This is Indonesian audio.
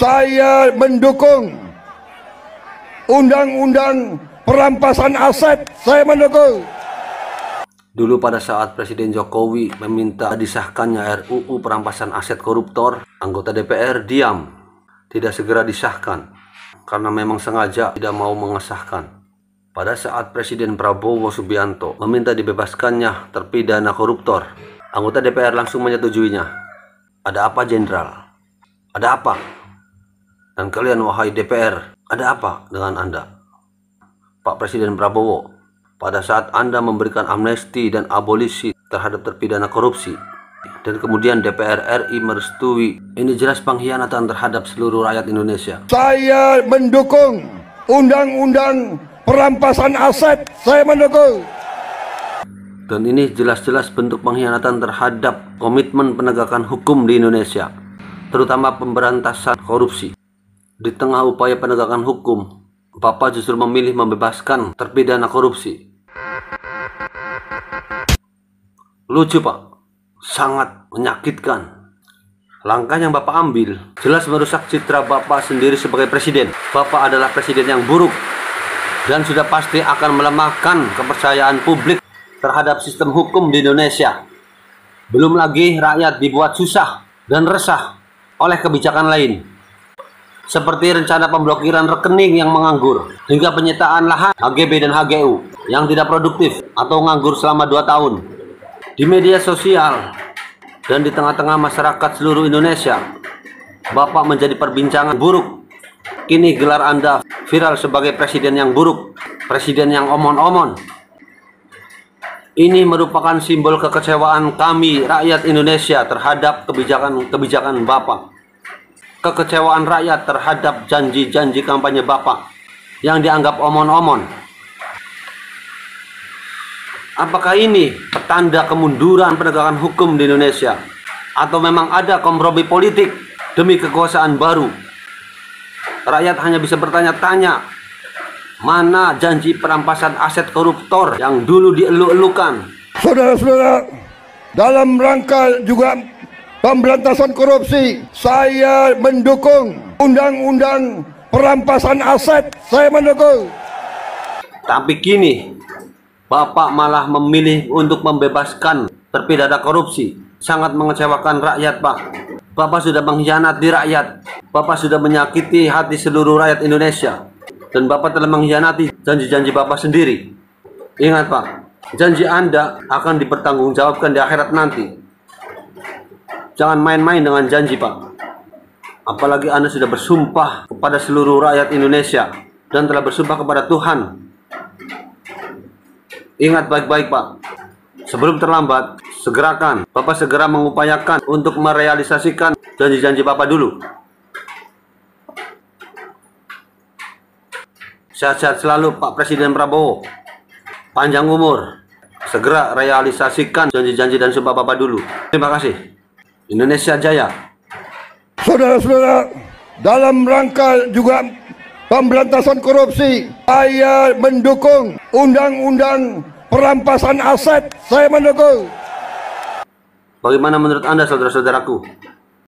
Saya mendukung undang-undang perampasan aset. Saya mendukung. Dulu pada saat Presiden Jokowi meminta disahkannya RUU perampasan aset koruptor, anggota DPR diam, tidak segera disahkan, karena memang sengaja tidak mau mengesahkan. Pada saat Presiden Prabowo Subianto meminta dibebaskannya terpidana koruptor, anggota DPR langsung menyetujuinya. Ada apa, Jenderal? Ada apa? Dan kalian, wahai DPR, ada apa dengan Anda? Pak Presiden Prabowo, pada saat Anda memberikan amnesti dan abolisi terhadap terpidana korupsi, dan kemudian DPR RI merestui, ini jelas pengkhianatan terhadap seluruh rakyat Indonesia. Saya mendukung undang-undang perampasan aset. Saya mendukung. Dan ini jelas-jelas bentuk pengkhianatan terhadap komitmen penegakan hukum di Indonesia, terutama pemberantasan korupsi. Di tengah upaya penegakan hukum, Bapak justru memilih membebaskan terpidana korupsi. Lucu, Pak. Sangat menyakitkan. Langkah yang Bapak ambil jelas merusak citra Bapak sendiri sebagai presiden. Bapak adalah presiden yang buruk dan sudah pasti akan melemahkan kepercayaan publik terhadap sistem hukum di Indonesia. Belum lagi rakyat dibuat susah dan resah oleh kebijakan lain, seperti rencana pemblokiran rekening yang menganggur, hingga penyitaan lahan HGB dan HGU yang tidak produktif atau nganggur selama 2 tahun. Di media sosial dan di tengah-tengah masyarakat seluruh Indonesia, Bapak menjadi perbincangan buruk. Kini gelar Anda viral sebagai presiden yang buruk, presiden yang omon-omon. Ini merupakan simbol kekecewaan kami rakyat Indonesia terhadap kebijakan Bapak. Kekecewaan rakyat terhadap janji-janji kampanye Bapak yang dianggap omon-omon. Apakah ini petanda kemunduran penegakan hukum di Indonesia? Atau memang ada kompromi politik demi kekuasaan baru? Rakyat hanya bisa bertanya-tanya, mana janji perampasan aset koruptor yang dulu dielu-elukan? Saudara-saudara, dalam rangka juga pemberantasan korupsi, saya mendukung undang-undang perampasan aset. Saya mendukung. Tapi kini Bapak malah memilih untuk membebaskan terpidana korupsi. Sangat mengecewakan rakyat, Pak. Bapak sudah mengkhianati rakyat. Bapak sudah menyakiti hati seluruh rakyat Indonesia. Dan Bapak telah mengkhianati janji-janji Bapak sendiri. Ingat, Pak, janji Anda akan dipertanggungjawabkan di akhirat nanti. Jangan main-main dengan janji, Pak. Apalagi Anda sudah bersumpah kepada seluruh rakyat Indonesia dan telah bersumpah kepada Tuhan. Ingat baik-baik, Pak. Sebelum terlambat, segerakan. Bapak segera mengupayakan untuk merealisasikan janji-janji Bapak dulu. Sehat-sehat selalu, Pak Presiden Prabowo. Panjang umur. Segera realisasikan janji-janji dan sumpah Bapak dulu. Terima kasih. Indonesia Jaya. Saudara-saudara, dalam rangka juga pemberantasan korupsi, saya mendukung undang-undang perampasan aset. Saya mendukung. Bagaimana menurut Anda, saudara-saudaraku?